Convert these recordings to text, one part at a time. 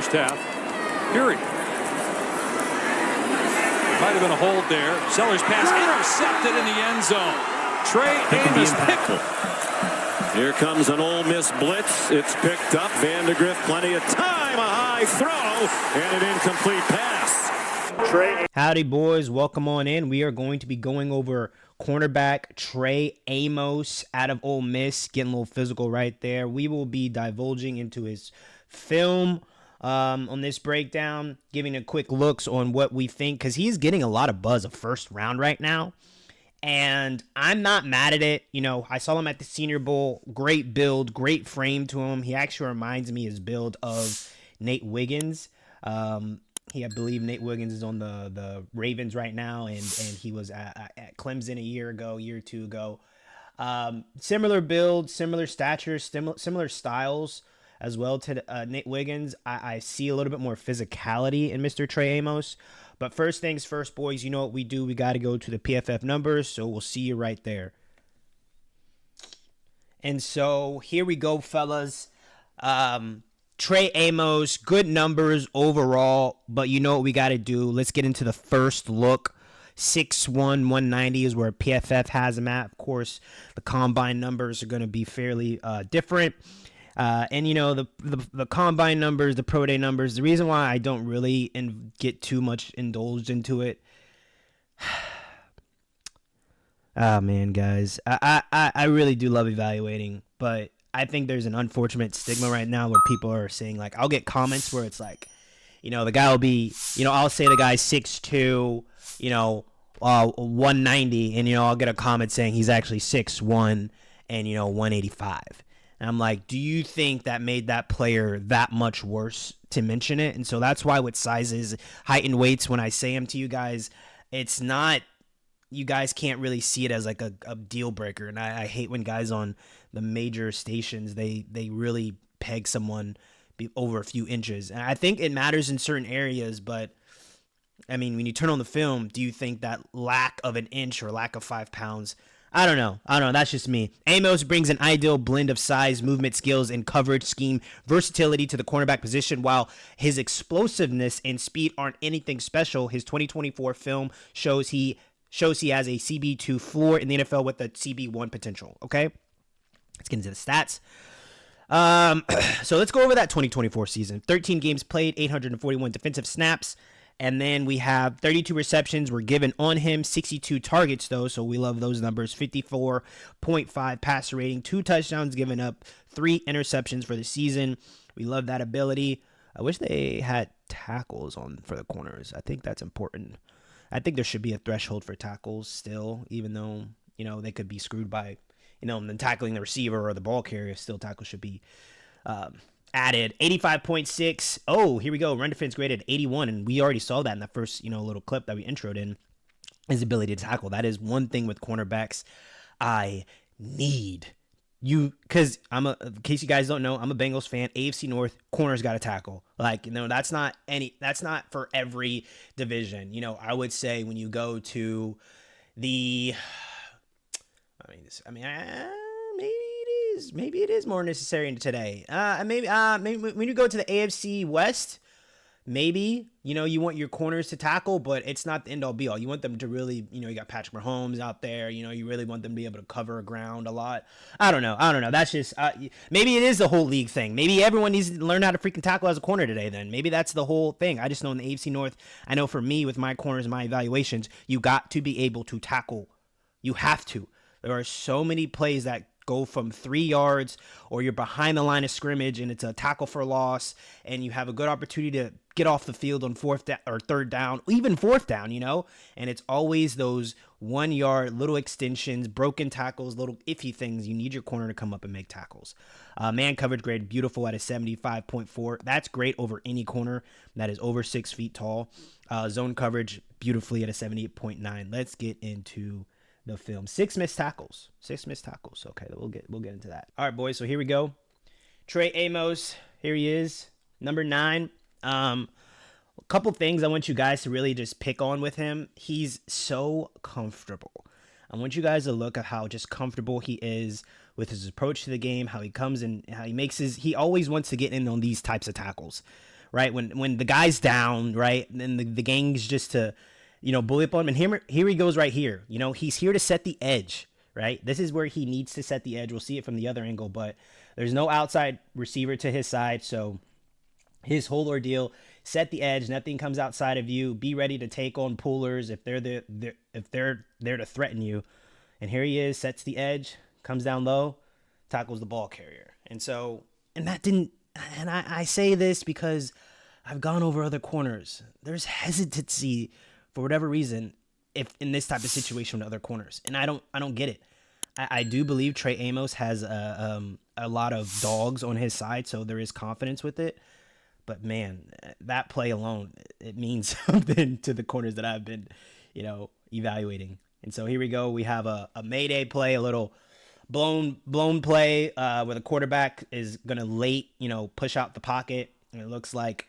First half, Fury. Might have been a hold there. Sellers pass intercepted in the end zone. Trey Amos picked. Here comes an Ole Miss blitz. It's picked up. Vandegrift, plenty of time. A high throw and an incomplete pass. Trey. Howdy, boys. Welcome on in. We are going to be going over cornerback Trey Amos out of Ole Miss. Getting a little physical right there. We will be divulging into his film on this breakdown, giving a quick looks on what we think, because he's getting a lot of buzz of first round right now, and I'm not mad at it. You know, I saw him at the Senior Bowl. Great build, great frame to him. He actually reminds me his build of Nate Wiggins. I believe Nate Wiggins is on the Ravens right now, and he was at Clemson a year or two ago. Similar build, similar stature, similar styles as well to Nate Wiggins. I see a little bit more physicality in Mr. Trey Amos. But first things first, boys, you know what we do. We got to go to the PFF numbers, so we'll see you right there. And so here we go, fellas. Trey Amos, good numbers overall, but you know what we got to do. Let's get into the first look. 6'1", 190 is where PFF has him at. Of course, the combine numbers are going to be fairly different. And, you know, the combine numbers, the pro day numbers, the reason why I don't really get too much indulged into it. Oh, man, guys, I really do love evaluating, but I think there's an unfortunate stigma right now where people are saying, like, I'll get comments where it's like, you know, the guy will be, you know, I'll say the guy's 6'2", you know, 190, and, you know, I'll get a comment saying he's actually 6'1", and, you know, 185. And I'm like, do you think that made that player that much worse to mention it? And so that's why with sizes, height, and weights, when I say them to you guys, it's not, you guys can't really see it as like a deal breaker. And I hate when guys on the major stations, they really peg someone over a few inches. And I think it matters in certain areas, but I mean, when you turn on the film, do you think that lack of an inch or lack of 5 pounds? I don't know. That's just me. Amos brings an ideal blend of size, movement skills, and coverage scheme versatility to the cornerback position. While his explosiveness and speed aren't anything special, his 2024 film shows he has a CB2 floor in the NFL with a CB1 potential. Okay, let's get into the stats. So let's go over that 2024 season. 13 games played, 841 defensive snaps. And then we have 32 receptions were given on him, 62 targets, though, so we love those numbers. 54.5 passer rating, 2 touchdowns given up, 3 interceptions for the season. We love that ability. I wish they had tackles on for the corners. I think that's important. I think there should be a threshold for tackles still, even though, you know, they could be screwed by, you know, them tackling the receiver or the ball carrier. Still, tackles should be added. 85.6. Oh, here we go. Run defense graded 81, and we already saw that in the first, you know, little clip that we introed in. His ability to tackle. That is one thing with cornerbacks I need. Because in case you guys don't know, I'm a Bengals fan. AFC North, corners got to tackle. Like, you know, that's not for every division. You know, I would say when you go to the, maybe it is more necessary today. Maybe when you go to the AFC West, maybe, you know, you want your corners to tackle, but it's not the end all be all. You want them to really, you know, you got Patrick Mahomes out there, you know, you really want them to be able to cover ground a lot. I don't know. That's just, maybe it is the whole league thing. Maybe everyone needs to learn how to freaking tackle as a corner today then. Maybe that's the whole thing. I just know in the AFC North, I know for me with my corners and my evaluations, you got to be able to tackle. You have to. There are so many plays that go from 3 yards, or you're behind the line of scrimmage and it's a tackle for loss, and you have a good opportunity to get off the field on third down, even fourth down, you know, and it's always those 1 yard little extensions, broken tackles, little iffy things. You need your corner to come up and make tackles. Man coverage grade beautiful at a 75.4. That's great over any corner that is over 6 feet tall. Zone coverage beautifully at a 78.9. Let's get into the film. 6 missed tackles. Okay, we'll get into that. All right, boys, so here we go. Trey Amos, here he is, number 9. A couple things I want you guys to really just pick on with him. He's so comfortable. I want you guys to look at how just comfortable he is with his approach to the game, how he comes in, how he makes he always wants to get in on these types of tackles, right? When the guy's down, right? And the gang's just to, bully up on him. And here he goes right here. He's here to set the edge, right? This is where he needs to set the edge. We'll see it from the other angle, but there's no outside receiver to his side. So his whole ordeal, set the edge. Nothing comes outside of you. Be ready to take on pullers if they're there to threaten you. And here he is, sets the edge, comes down low, tackles the ball carrier. And I say this because I've gone over other corners. There's hesitancy for whatever reason if in this type of situation with other corners. And I don't get it. I do believe Trey Amos has a lot of dogs on his side, so there is confidence with it. But man, that play alone, it means something to the corners that I've been, evaluating. And so here we go. We have a mayday play, a little blown play where the quarterback is going to late, push out the pocket. And it looks like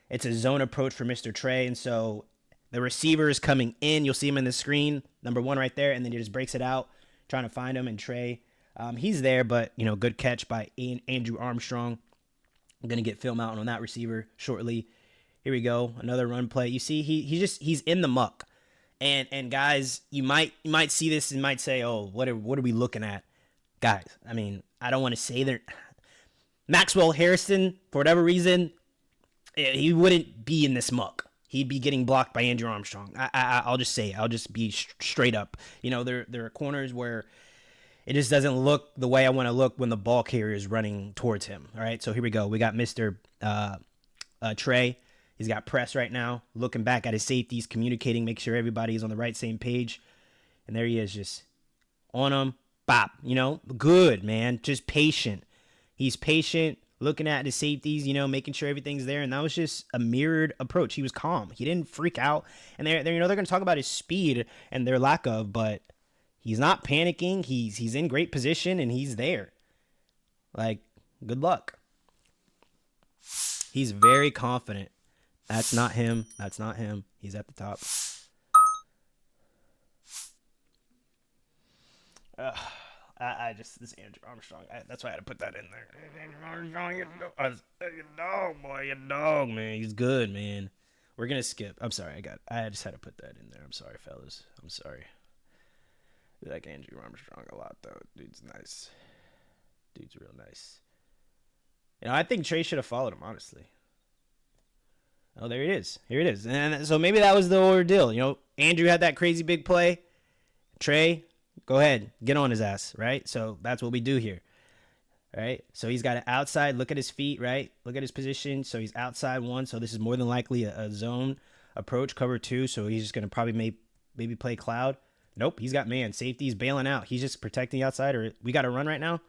it's a zone approach for Mr. Trey. And so the receiver is coming in. You'll see him in the screen, number 1 right there. And then he just breaks it out, trying to find him. And Trey, he's there, but, good catch by Andrew Armstrong. I'm going to get film out on that receiver shortly. Here we go. Another run play. You see, he's in the muck. And guys, you might see this and might say, oh, what are we looking at? Guys, I mean, I don't want to say that Maxwell Harrison, for whatever reason, he wouldn't be in this muck. He'd be getting blocked by Andrew Armstrong. I'll just say it. I'll just be straight up. There are corners where it just doesn't look the way I want to look when the ball carrier is running towards him. All right, so here we go. We got Mr. Trey. He's got press right now, looking back at his safeties, communicating, make sure everybody is on the same page. And there he is, just on him. Bop, good, man. Just patient. He's patient, looking at his safeties, making sure everything's there. And that was just a mirrored approach. He was calm. He didn't freak out. And they're going to talk about his speed and their lack of, but he's not panicking. He's in great position and he's there. Like, good luck. He's very confident. That's not him. That's not him. He's at the top. This Andrew Armstrong. That's why I had to put that in there. Andrew Armstrong, you dog, man. He's good, man. We're gonna skip. I'm sorry. I just had to put that in there. I'm sorry, fellas. I'm sorry. I like Andrew Armstrong a lot, though. Dude's nice. Dude's real nice. I think Trey should have followed him, honestly. Oh, there it is. Here it is. And so maybe that was the ordeal. Andrew had that crazy big play. Trey, go ahead. Get on his ass, right? So that's what we do here, right? So he's got it outside. Look at his feet, right? Look at his position. So he's outside 1. So this is more than likely a zone approach, cover 2. So he's just going to probably maybe play cloud. Nope, he's got man. Safety's bailing out. He's just protecting the outside. Or we got to run right now.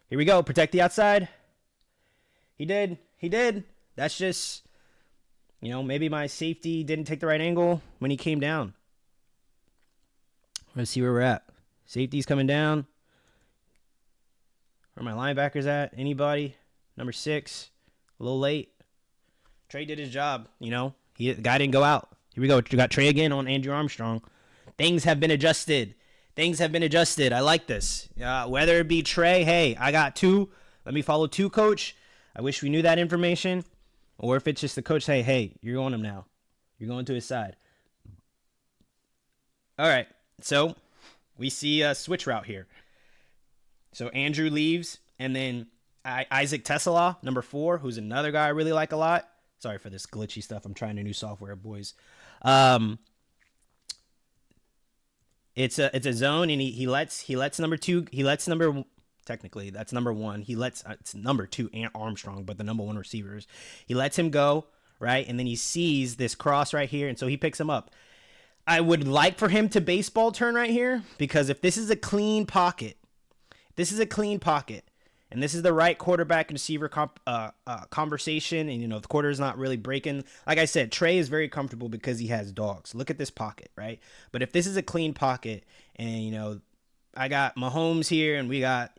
Here we go. Protect the outside. He did. That's just... maybe my safety didn't take the right angle when he came down. Let's see where we're at. Safety's coming down. Where are my linebackers at? Anybody? Number 6. A little late. Trey did his job, The guy didn't go out. Here we go. We got Trey again on Andrew Armstrong. Things have been adjusted. I like this. Whether it be Trey, hey, I got 2. Let me follow 2, coach. I wish we knew that information. Or if it's just the coach, hey, you're on him now. You're going to his side. All right, so we see a switch route here. So Andrew leaves, and then Isaac Tesselaw, number 4, who's another guy I really like a lot. Sorry for this glitchy stuff. I'm trying a new software, boys. It's a zone, and he lets number 2. Technically, that's number 1. It's number 2, Armstrong, but the number 1 receivers. He lets him go, right? And then he sees this cross right here, and so he picks him up. I would like for him to baseball turn right here, because if this is a clean pocket, and this is the right quarterback and receiver conversation, and the quarter is not really breaking. Like I said, Trey is very comfortable because he has dogs. Look at this pocket, right? But if this is a clean pocket, and I got Mahomes here, and we got,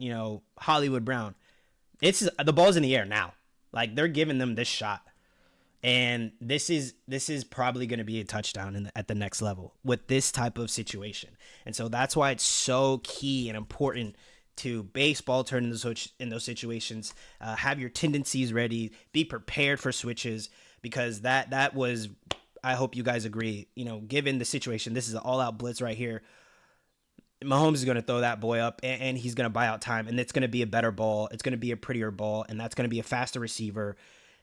Hollywood Brown. The ball's in the air now. Like, they're giving them this shot. And this is probably going to be a touchdown at the next level with this type of situation. And so that's why it's so key and important to baseball turn in those situations. Have your tendencies ready. Be prepared for switches, because that was, I hope you guys agree, given the situation, this is an all-out blitz right here. Mahomes is going to throw that boy up, and he's going to buy out time, and it's going to be a better ball. It's going to be a prettier ball, and that's going to be a faster receiver.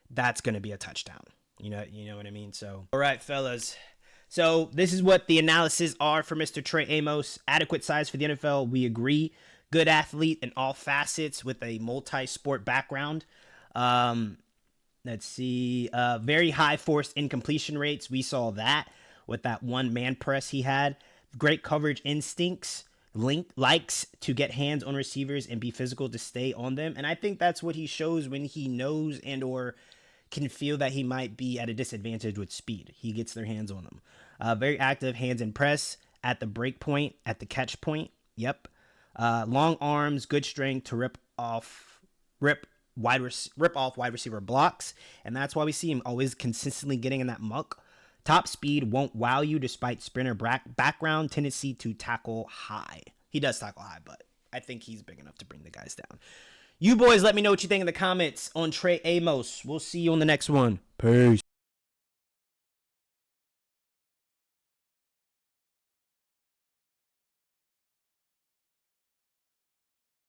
That's going to be a touchdown. You know what I mean? So, all right, fellas. So this is what the analysis are for Mr. Trey Amos. Adequate size for the NFL. We agree. Good athlete in all facets with a multi-sport background. Let's see. Very high forced incompletion rates. We saw that with that one man press he had. Great coverage instincts. Likes to get hands on receivers and be physical to stay on them. And I think that's what he shows when he knows and or can feel that he might be at a disadvantage with speed. He gets their hands on them. Very active hands and press at the break point, at the catch point. Yep. Long arms, good strength to rip off wide receiver blocks. And that's why we see him always consistently getting in that muck. Top speed won't wow you despite sprinter background, tendency to tackle high. He does tackle high, but I think he's big enough to bring the guys down. You boys, let me know what you think in the comments on Trey Amos. We'll see you on the next one. Peace.